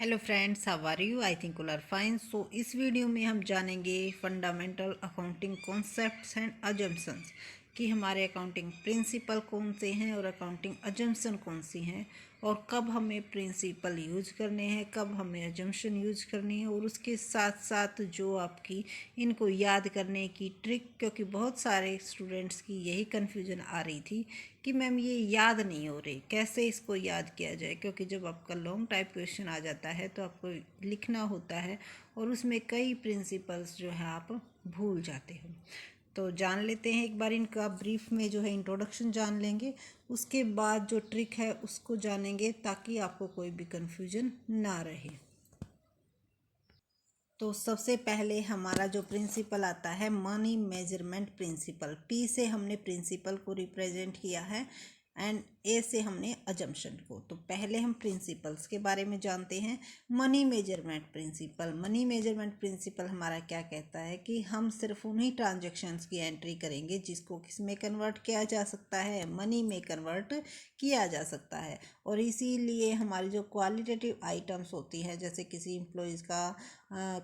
Hello friends, how are you? I think all are fine. So इस video में हम जानेंगे fundamental accounting concepts and assumptions कि हमारे अकाउंटिंग प्रिंसिपल कौन से हैं और अकाउंटिंग अजम्पशन कौन सी हैं, और कब हमें प्रिंसिपल यूज करने हैं, कब हमें अजम्पशन यूज करनी है, और उसके साथ साथ जो आपकी इनको याद करने की ट्रिक, क्योंकि बहुत सारे स्टूडेंट्स की यही कन्फ्यूजन आ रही थी कि मैम ये याद नहीं हो रही, कैसे इसको याद किया जाए। क्योंकि जब आपका लॉन्ग टाइप क्वेश्चन आ जाता है तो आपको लिखना होता है और उसमें कई प्रिंसिपल्स जो है आप भूल जाते हो। तो जान लेते हैं एक बार इनका ब्रीफ में, जो है इंट्रोडक्शन जान लेंगे, उसके बाद जो ट्रिक है उसको जानेंगे ताकि आपको कोई भी कन्फ्यूजन ना रहे। तो सबसे पहले हमारा जो प्रिंसिपल आता है मनी मेजरमेंट प्रिंसिपल। पी से हमने प्रिंसिपल को रिप्रेजेंट किया है एंड ए से हमने अजम्पशन को। तो पहले हम प्रिंसिपल्स के बारे में जानते हैं। Money measurement principle. Money measurement principle हमारा क्या कहता है कि हम सिर्फ उन्हीं ट्रांजैक्शंस की एंट्री करेंगे जिसको किस में कन्वर्ट किया जा सकता है, मनी में कन्वर्ट किया जा सकता है। और इसीलिए हमारी जो क्वालिटेटिव आइटम्स होती है, जैसे किसी एम्प्लॉयज़ का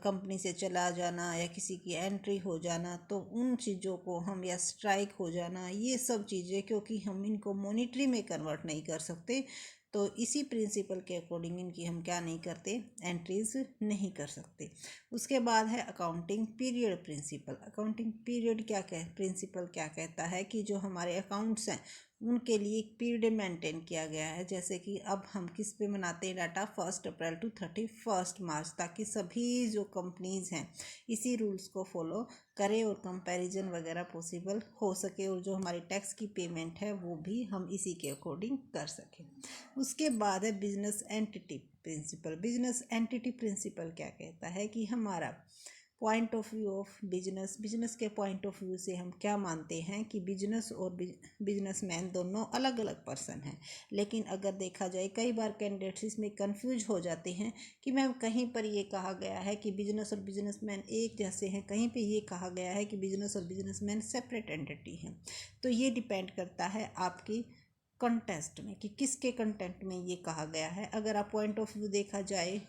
कंपनी से चला जाना या किसी की एंट्री हो जाना, तो उन चीज़ों को हम, या स्ट्राइक हो जाना, ये सब चीज़ें, क्योंकि हम इनको मॉनिटरी में कन्वर्ट नहीं कर सकते, तो इसी प्रिंसिपल के अकॉर्डिंग इनकी हम क्या नहीं करते, एंट्रीज नहीं कर सकते। उसके बाद है accounting period principle. Accounting period principle क्या कहता है कि जो हमारे अकाउंट्स हैं उनके लिए एक पीरियड मेंटेन किया गया है। जैसे कि अब हम किस पे मनाते हैं डाटा, 1 अप्रैल टू 31 मार्च, ताकि सभी जो कंपनीज हैं इसी रूल्स को फॉलो करें और कंपैरिजन वगैरह पॉसिबल हो सके, और जो हमारी टैक्स की पेमेंट है वो भी हम इसी के अकॉर्डिंग कर सकें। उसके बाद है business entity principle. Business entity principle क्या कहता है कि हमारा point of view of business, business के पॉइंट ऑफ व्यू से हम क्या मानते हैं कि बिजनेस और बिजनेसमैन दोनों अलग अलग पर्सन हैं। लेकिन अगर देखा जाए, कई बार कैंडिडेट्स इसमें कंफ्यूज हो जाते हैं कि मैम कहीं पर ये कहा गया है कि बिजनेस और बिजनेसमैन एक जैसे हैं, कहीं पे ये कहा गया है कि बिजनेस और बिजनेसमैन सेपरेट एंटिटी हैं। तो ये डिपेंड करता है आपकी कंटेस्ट में कि किसके कंटेंट में ये कहा गया है। अगर आप पॉइंट ऑफ व्यू देखा जाए,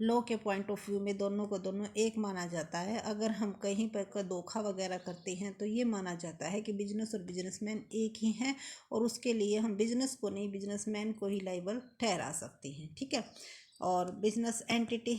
लॉ के पॉइंट ऑफ व्यू में दोनों को दोनों एक माना जाता है। अगर हम कहीं पर धोखा वगैरह करते हैं तो ये माना जाता है कि बिजनेस और बिजनेसमैन एक ही हैं, और उसके लिए हम बिजनेस को नहीं, बिजनेसमैन को ही लाइबल ठहरा सकते हैं। ठीक है। और बिजनेस एंटिटी,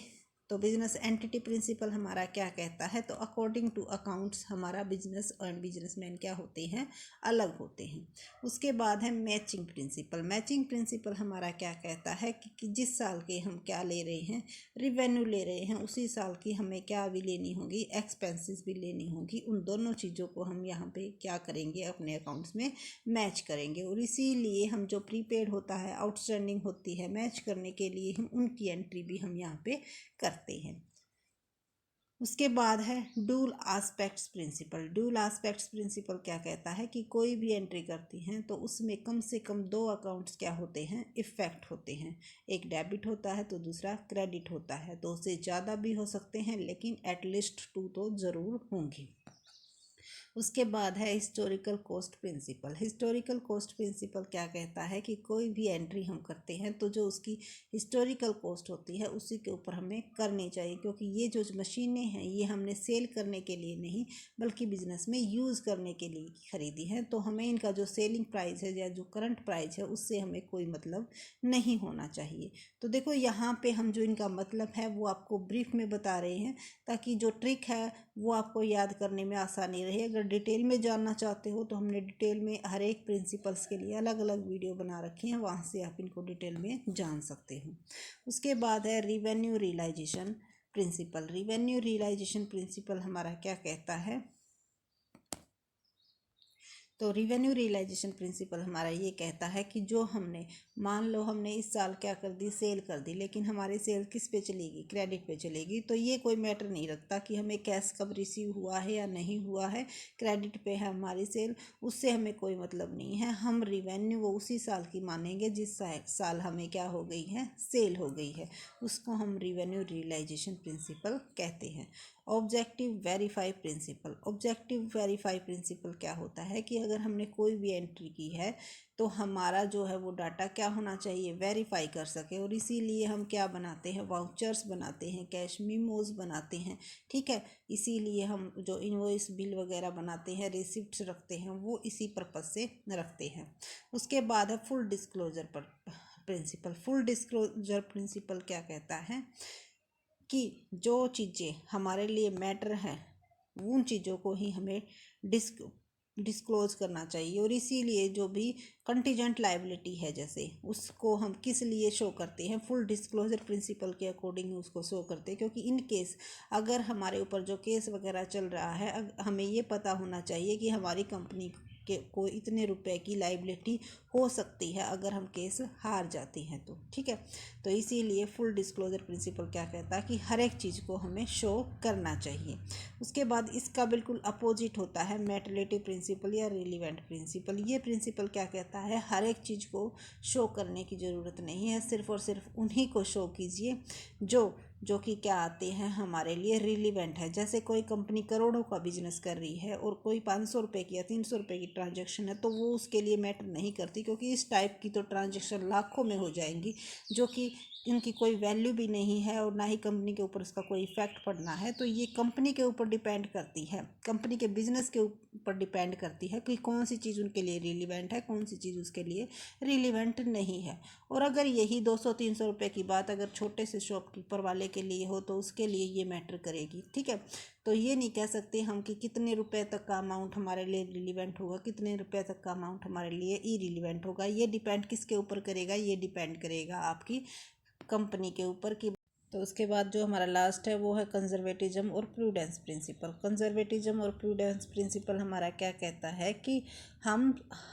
तो बिजनेस एंटिटी प्रिंसिपल हमारा क्या कहता है, तो अकॉर्डिंग टू अकाउंट्स हमारा बिजनेस और बिजनेसमैन क्या होते हैं, अलग होते हैं। उसके बाद है मैचिंग प्रिंसिपल। मैचिंग प्रिंसिपल हमारा क्या कहता है कि जिस साल के हम क्या ले रहे हैं, रिवेन्यू ले रहे हैं, उसी साल की हमें क्या भी लेनी होगी, एक्सपेंसेस भी लेनी होगी। उन दोनों चीज़ों को हम यहाँ पे क्या करेंगे, अपने अकाउंट्स में मैच करेंगे। और इसीलिए हम जो प्रीपेड होता है, आउटस्टैंडिंग होती है, मैच करने के लिए हम उनकी एंट्री भी हम यहाँ पे करते हैं। उसके बाद है डूल आस्पेक्ट्स प्रिंसिपल। डूल आस्पेक्ट्स प्रिंसिपल क्या कहता है कि कोई भी एंट्री करती हैं तो उसमें कम से कम दो अकाउंट्स क्या होते हैं, इफेक्ट होते हैं। एक डेबिट होता है तो दूसरा क्रेडिट होता है। दो से ज़्यादा भी हो सकते हैं, लेकिन एटलीस्ट 2 तो ज़रूर होंगी। उसके बाद है historical cost principle. Historical cost principle क्या कहता है कि कोई भी एंट्री हम करते हैं तो जो उसकी हिस्टोरिकल कॉस्ट होती है उसी के ऊपर हमें करनी चाहिए, क्योंकि ये जो मशीनें हैं ये हमने सेल करने के लिए नहीं बल्कि बिजनेस में यूज़ करने के लिए खरीदी है। तो हमें इनका जो सेलिंग प्राइस है या जो करंट प्राइस है उससे हमें कोई मतलब नहीं होना चाहिए। तो देखो यहाँ पे हम जो इनका मतलब है वो आपको ब्रीफ में बता रहे हैं, ताकि जो ट्रिक है वो आपको याद करने में आसानी रहे। अगर डिटेल में जानना चाहते हो तो हमने डिटेल में हर एक प्रिंसिपल्स के लिए अलग अलग वीडियो बना रखे हैं, वहाँ से आप इनको डिटेल में जान सकते हो। उसके बाद है revenue realisation principle. Revenue realisation principle हमारा क्या कहता है, तो रिवेन्यू रियलाइजेशन प्रिंसिपल हमारा ये कहता है कि जो हमने, मान लो हमने इस साल क्या कर दी, सेल कर दी, लेकिन हमारी सेल किस पे चलेगी, क्रेडिट पे चलेगी। तो ये कोई मैटर नहीं रखता कि हमें कैश कब रिसीव हुआ है या नहीं हुआ है, क्रेडिट पे है हमारी सेल, उससे हमें कोई मतलब नहीं है। हम रिवेन्यू वो उसी साल की मानेंगे जिस साल हमें क्या हो गई है, सेल हो गई है, उसको हम रिवेन्यू रियलाइजेशन प्रिंसिपल कहते हैं। Objective verify principle. Objective verify principle क्या होता है कि अगर हमने कोई भी एंट्री की है तो हमारा जो है वो डाटा क्या होना चाहिए, वेरीफाई कर सके। और इसीलिए हम क्या बनाते हैं, वाउचर्स बनाते हैं, कैश मीमोज बनाते हैं, ठीक है। इसीलिए हम जो इनवॉइस बिल वगैरह बनाते हैं, रिसिप्ट्स रखते हैं, वो इसी पर्पज से रखते हैं। उसके बाद है फुल डिस्क्लोजर पर प्रिंसिपल। फुल डिस्क्लोजर प्रिंसिपल क्या कहता है कि जो चीज़ें हमारे लिए मैटर हैं उन चीज़ों को ही हमें डिस्क्लोज करना चाहिए। और इसीलिए जो भी कंटीजेंट लायबिलिटी है जैसे उसको हम किस लिए शो करते हैं, फुल डिस्क्लोजर प्रिंसिपल के अकॉर्डिंग उसको शो करते हैं। क्योंकि इन केस अगर हमारे ऊपर जो केस वगैरह चल रहा है, हमें ये पता होना चाहिए कि हमारी कंपनी के को इतने रुपए की लायबिलिटी हो सकती है अगर हम केस हार जाते हैं तो, ठीक है। तो इसीलिए फुल डिस्क्लोजर प्रिंसिपल क्या कहता है कि हर एक चीज़ को हमें शो करना चाहिए। उसके बाद इसका बिल्कुल अपोजिट होता है मैटरलिटी प्रिंसिपल या रिलीवेंट प्रिंसिपल। ये प्रिंसिपल क्या कहता है, हर एक चीज़ को शो करने की ज़रूरत नहीं है, सिर्फ और सिर्फ उन्हीं को शो कीजिए जो कि क्या आते हैं हमारे लिए रिलीवेंट है। जैसे कोई कंपनी करोड़ों का बिजनेस कर रही है और कोई 500 रुपये की या 300 रुपये की ट्रांजैक्शन है तो वो उसके लिए मैटर नहीं करती, क्योंकि इस टाइप की तो ट्रांजैक्शन लाखों में हो जाएंगी जो कि इनकी कोई वैल्यू भी नहीं है और ना ही कंपनी के ऊपर इसका कोई इफेक्ट पड़ना है। तो ये कंपनी के ऊपर डिपेंड करती है, कंपनी के बिजनेस के ऊपर डिपेंड करती है कि कौन सी चीज़ उनके लिए रिलीवेंट है, कौन सी चीज़ उसके लिए रिलीवेंट नहीं है। और अगर यही 200-300 रुपये की बात अगर छोटे से शॉपकीपर वाले के लिए हो तो उसके लिए ये मैटर करेगी, ठीक है। तो ये नहीं कह सकते हम कि कितने रुपए तक का अमाउंट हमारे लिए रिलीवेंट होगा, कितने रुपए तक का अमाउंट हमारे लिए इरिलीवेंट होगा। ये डिपेंड किसके ऊपर करेगा, ये डिपेंड करेगा आपकी कंपनी के ऊपर की। तो उसके बाद जो हमारा लास्ट है वो है कंजर्वेटिज्म और प्रूडेंस प्रिंसिपल। कंजर्वेटिज्म और प्रूडेंस प्रिंसिपल हमारा क्या कहता है कि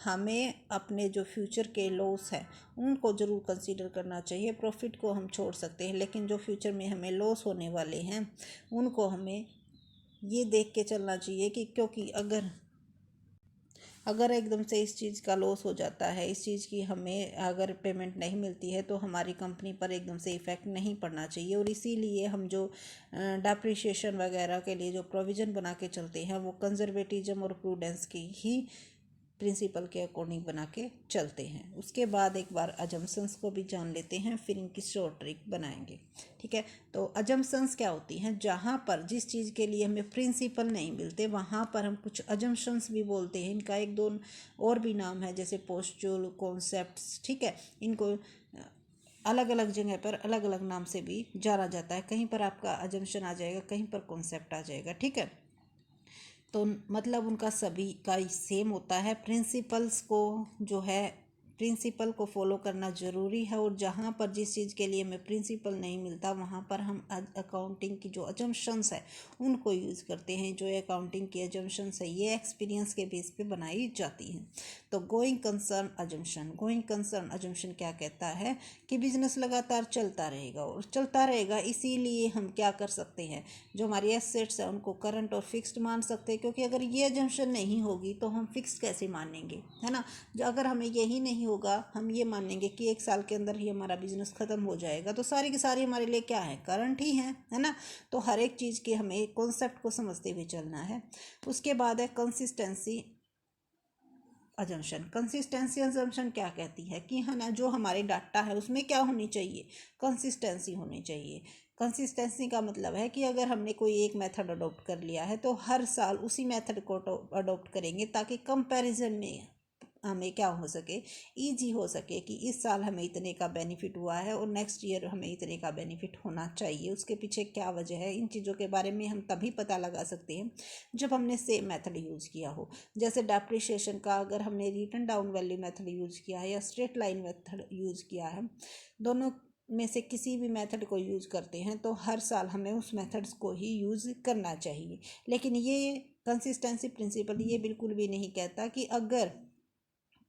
हमें अपने जो फ्यूचर के लॉस है उनको ज़रूर कंसीडर करना चाहिए। प्रॉफिट को हम छोड़ सकते हैं, लेकिन जो फ्यूचर में हमें लॉस होने वाले हैं उनको हमें ये देख के चलना चाहिए कि क्योंकि अगर एकदम से इस चीज़ का लॉस हो जाता है, इस चीज़ की हमें अगर पेमेंट नहीं मिलती है तो हमारी कंपनी पर एकदम से इफ़ेक्ट नहीं पड़ना चाहिए। और इसीलिए हम जो डेप्रिसिएशन वगैरह के लिए जो प्रोविज़न बना के चलते हैं वो कंजर्वेटिज्म और प्रूडेंस की ही प्रिंसिपल के अकॉर्डिंग बना के चलते हैं। उसके बाद एक बार अजम्पशंस को भी जान लेते हैं, फिर इनकी शॉर्ट ट्रिक बनाएंगे, ठीक है। तो अजम्पशंस क्या होती हैं, जहाँ पर जिस चीज़ के लिए हमें प्रिंसिपल नहीं मिलते वहाँ पर हम कुछ अजम्पशंस भी बोलते हैं। इनका एक दो और भी नाम है, जैसे पोस्चुअल कॉन्सेप्ट्स, ठीक है। इनको अलग अलग जगह पर अलग अलग नाम से भी जाना जाता है। कहीं पर आपका अजम्पशन आ जाएगा, कहीं पर कॉन्सेप्ट आ जाएगा, ठीक है। तो मतलब उनका सभी का सेम होता है। प्रिंसिपल्स को जो है प्रिंसिपल को फॉलो करना ज़रूरी है। और जहाँ पर जिस चीज़ के लिए हमें प्रिंसिपल नहीं मिलता वहाँ पर हम अकाउंटिंग की जो अजम्पशंस है उनको यूज़ करते हैं। जो अकाउंटिंग की अजम्पशंस है ये एक्सपीरियंस के बेस पे बनाई जाती हैं। तो going concern assumption, going concern assumption क्या कहता है कि बिजनेस लगातार चलता रहेगा और चलता रहेगा। इसीलिए हम क्या कर सकते हैं, जो हमारी एसेट्स है उनको करंट और फिक्स्ड मान सकते हैं, क्योंकि अगर ये अजम्पशन नहीं होगी तो हम फिक्स्ड कैसे मानेंगे, है ना। जो अगर हमें यही नहीं होगा, हम ये मानेंगे कि 1 साल के अंदर ही हमारा बिजनेस ख़त्म हो जाएगा, तो सारी की सारी हमारे लिए क्या है, करंट ही है ना। तो हर एक चीज़ के हमें कॉन्सेप्ट को समझते हुए चलना है। उसके बाद है कंसिस्टेंसी अजम्पशन। कंसिस्टेंसी अजम्पशन क्या कहती है कि है ना, जो हमारे डाटा है उसमें क्या होनी चाहिए, कंसिस्टेंसी होनी चाहिए। कंसिस्टेंसी का मतलब है कि अगर हमने कोई एक मेथड अडॉप्ट कर लिया है तो हर साल उसी मेथड को अडॉप्ट करेंगे, ताकि कंपैरिजन में हमें क्या हो सके, इजी हो सके कि इस साल हमें इतने का बेनिफिट हुआ है और नेक्स्ट ईयर हमें इतने का बेनिफिट होना चाहिए। उसके पीछे क्या वजह है, इन चीज़ों के बारे में हम तभी पता लगा सकते हैं जब हमने सेम मेथड यूज़ किया हो। जैसे डेप्रिसिएशन का अगर हमने written down value method use किया है या स्ट्रेट लाइन मेथड यूज़ किया है, दोनों में से किसी भी मेथड को यूज़ करते हैं तो हर साल हमें उस मेथड्स को ही यूज़ करना चाहिए। लेकिन ये कंसिस्टेंसी प्रिंसिपल ये बिल्कुल भी नहीं कहता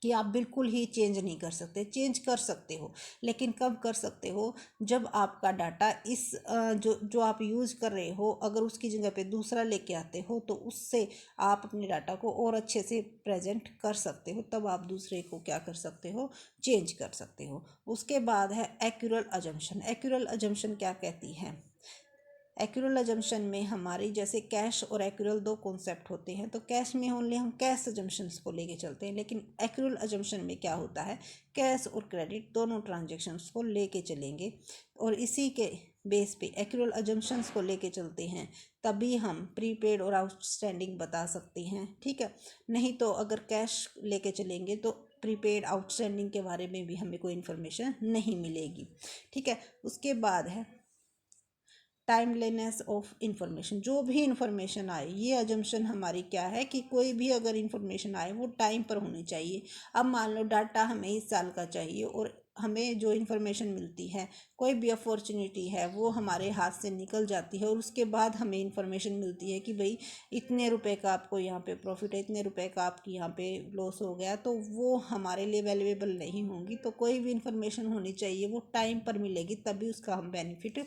कि आप बिल्कुल ही चेंज नहीं कर सकते। चेंज कर सकते हो, लेकिन कब कर सकते हो, जब आपका डाटा इस जो आप यूज़ कर रहे हो अगर उसकी जगह पे दूसरा लेके आते हो तो उससे आप अपने डाटा को और अच्छे से प्रेजेंट कर सकते हो, तब आप दूसरे को क्या कर सकते हो, चेंज कर सकते हो। उसके बाद है एक्यूरल अजम्पशन। एक्यूरल अजम्पशन क्या कहती है, एक्यूरल अजम्पशन में हमारी जैसे कैश और एक्यूरल दो कॉन्सेप्ट होते हैं, तो कैश में ओनली हम कैश अजम्पशंस को लेके चलते हैं, लेकिन एक्यूरल अजम्पशन में क्या होता है, कैश और क्रेडिट दोनों ट्रांजेक्शन्स को लेके चलेंगे और इसी के बेस पे एक्यूरल अजम्पशंस को लेके चलते हैं, तभी हम प्रीपेड और आउटस्टैंडिंग बता सकते हैं। ठीक है, नहीं तो अगर कैश लेके चलेंगे तो प्रीपेड आउटस्टैंडिंग के बारे में भी हमें कोई इन्फॉर्मेशन नहीं मिलेगी। ठीक है, उसके बाद है टाइमलीनेस ऑफ इंफॉर्मेशन। जो भी इंफॉर्मेशन आए, ये अजम्पशन हमारी क्या है कि कोई भी अगर इंफॉर्मेशन आए वो टाइम पर होनी चाहिए। अब मान लो डाटा हमें इस साल का चाहिए और हमें जो इन्फॉर्मेशन मिलती है, कोई भी अपॉर्चुनिटी है वो हमारे हाथ से निकल जाती है और उसके बाद हमें इन्फॉर्मेशन मिलती है कि भाई इतने रुपए का आपको यहाँ पे प्रॉफिट है, इतने रुपए का आपकी यहाँ पे लॉस हो गया, तो वो हमारे लिए वैल्यूएबल नहीं होंगी। तो कोई भी इन्फॉर्मेशन होनी चाहिए वो टाइम पर मिलेगी, तभी उसका हम बेनिफिट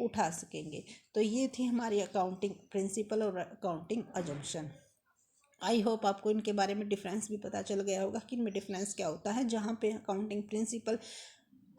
उठा सकेंगे। तो ये थी हमारी अकाउंटिंग प्रिंसिपल और अकाउंटिंग अजम्पशन। आई होप आपको इनके बारे में डिफरेंस भी पता चल गया होगा कि इनमें डिफरेंस क्या होता है। जहाँ पे अकाउंटिंग प्रिंसिपल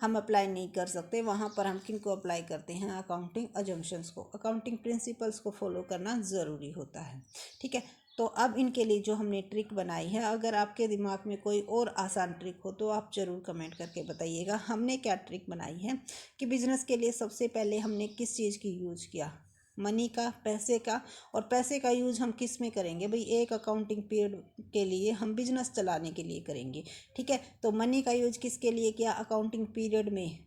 हम अप्लाई नहीं कर सकते, वहाँ पर हम किन को अप्लाई करते हैं, अकाउंटिंग अजम्पशंस को। अकाउंटिंग प्रिंसिपल्स को फॉलो करना ज़रूरी होता है। ठीक है, तो अब इनके लिए जो हमने ट्रिक बनाई है, अगर आपके दिमाग में कोई और आसान ट्रिक हो तो आप ज़रूर कमेंट करके बताइएगा। हमने क्या ट्रिक बनाई है कि बिजनेस के लिए सबसे पहले हमने किस चीज़ की यूज़ किया, मनी का, पैसे का। और पैसे का यूज़ हम किस में करेंगे भाई, एक अकाउंटिंग पीरियड के लिए हम बिजनेस चलाने के लिए करेंगे। ठीक है, तो मनी का यूज़ किसके लिए किया, अकाउंटिंग पीरियड में।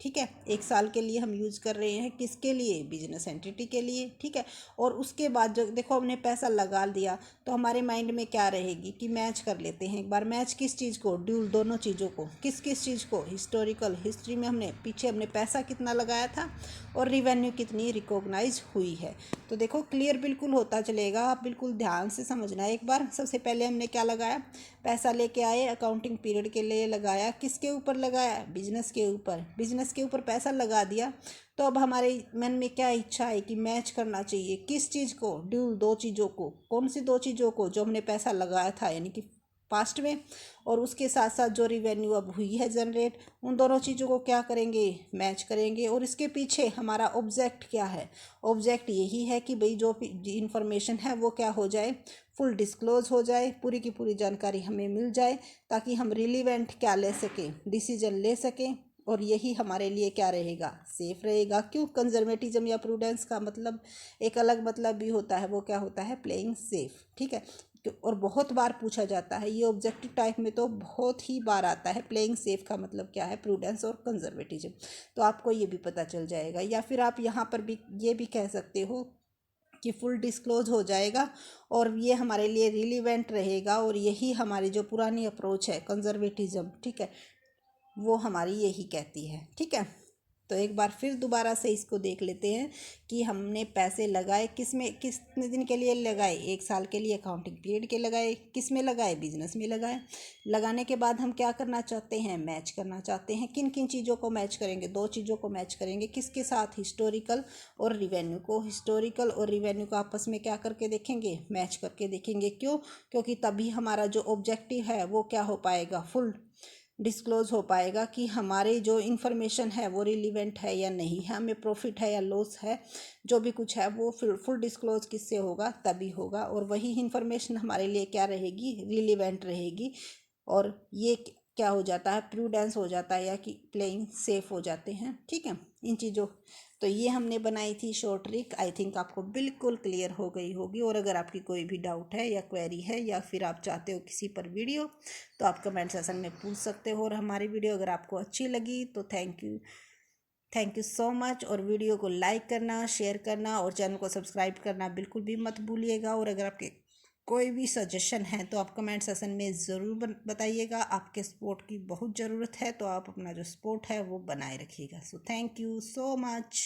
ठीक है, एक साल के लिए हम यूज़ कर रहे हैं, किसके लिए, बिजनेस एंटिटी के लिए। ठीक है, और उसके बाद जो देखो हमने पैसा लगा दिया तो हमारे माइंड में क्या रहेगी कि मैच कर लेते हैं एक बार। मैच किस चीज़ को, ड्यूल दोनों चीज़ों को, किस किस चीज़ को, हिस्टोरिकल, हिस्ट्री में हमने पीछे हमने पैसा कितना लगाया था और रिवेन्यू कितनी रिकॉग्नाइज हुई है। तो देखो क्लियर बिल्कुल होता चलेगा, आप बिल्कुल ध्यान से समझना एक बार। सबसे पहले हमने क्या लगाया, पैसा लेके आए, अकाउंटिंग पीरियड के लिए लगाया, किसके ऊपर लगाया, बिजनेस के ऊपर। बिजनेस के ऊपर पैसा लगा दिया तो अब हमारे मन में क्या इच्छा है कि मैच करना चाहिए किस चीज़ को, ड्यूल दो चीज़ों को। कौन सी दो चीज़ों को, जो हमने पैसा लगाया था यानी कि पास्ट में, और उसके साथ साथ जो रिवेन्यू अब हुई है जनरेट, उन दोनों चीज़ों को क्या करेंगे, मैच करेंगे। और इसके पीछे हमारा ऑब्जेक्ट क्या है, ऑब्जेक्ट यही है कि भाई जो इंफॉर्मेशन है वो क्या हो जाए, फुल डिस्क्लोज हो जाए, पूरी की पूरी जानकारी हमें मिल जाए, ताकि हम रिलीवेंट क्या ले सकें, डिसीजन ले सकें। और यही हमारे लिए क्या रहेगा, सेफ रहेगा। क्यों, कंजर्वेटिज्म या प्रूडेंस का मतलब एक अलग मतलब भी होता है, वो क्या होता है, प्लेइंग सेफ। ठीक है, और बहुत बार पूछा जाता है ये ऑब्जेक्टिव टाइप में, तो बहुत ही बार आता है प्लेइंग सेफ का मतलब क्या है, प्रूडेंस और कंजर्वेटिज्म। तो आपको ये भी पता चल जाएगा। या फिर आप यहाँ पर भी ये भी कह सकते हो कि फुल डिस्क्लोज हो जाएगा और ये हमारे लिए रिलीवेंट रहेगा, और यही हमारी जो पुरानी अप्रोच है कंजर्वेटिज्म, ठीक है, वो हमारी यही कहती है। ठीक है, तो एक बार फिर दोबारा से इसको देख लेते हैं कि हमने पैसे लगाए किस में, कितने दिन के लिए लगाए, एक साल के लिए अकाउंटिंग पीरियड के लगाए, किस में लगाए, बिजनेस में लगाए। लगाने के बाद हम क्या करना चाहते हैं, मैच करना चाहते हैं। किन किन चीज़ों को मैच करेंगे, दो चीज़ों को मैच करेंगे, किसके साथ, हिस्टोरिकल और रिवेन्यू को। हिस्टोरिकल और रिवेन्यू को आपस में क्या करके देखेंगे, मैच करके देखेंगे। क्यों, क्योंकि तभी हमारा जो ऑब्जेक्टिव है वो क्या हो पाएगा, फुल डिस्क्लोज हो पाएगा कि हमारे जो इन्फॉर्मेशन है वो रिलीवेंट है या नहीं है, हमें प्रॉफिट है या लॉस है, जो भी कुछ है वो फुल डिस्क्लोज किससे होगा, तभी होगा। और वही इन्फॉर्मेशन हमारे लिए क्या रहेगी, रिलीवेंट रहेगी। और ये क्या हो जाता है, प्रूडेंस हो जाता है, या कि प्लेइंग सेफ हो जाते हैं। ठीक है, इन चीज़ों, तो ये हमने बनाई थी शॉर्ट ट्रिक। आई थिंक आपको बिल्कुल क्लियर हो गई होगी। और अगर आपकी कोई भी डाउट है या क्वेरी है, या फिर आप चाहते हो किसी पर वीडियो, तो आप कमेंट सेक्शन में पूछ सकते हो। और हमारी वीडियो अगर आपको अच्छी लगी तो थैंक यू सो मच। और वीडियो को लाइक करना, शेयर करना और चैनल को सब्सक्राइब करना बिल्कुल भी मत भूलिएगा। और अगर आपके कोई भी सजेशन है तो आप कमेंट सेक्शन में ज़रूर बताइएगा। आपके सपोर्ट की बहुत ज़रूरत है, तो आप अपना जो सपोर्ट है वो बनाए रखिएगा। So thank you so much.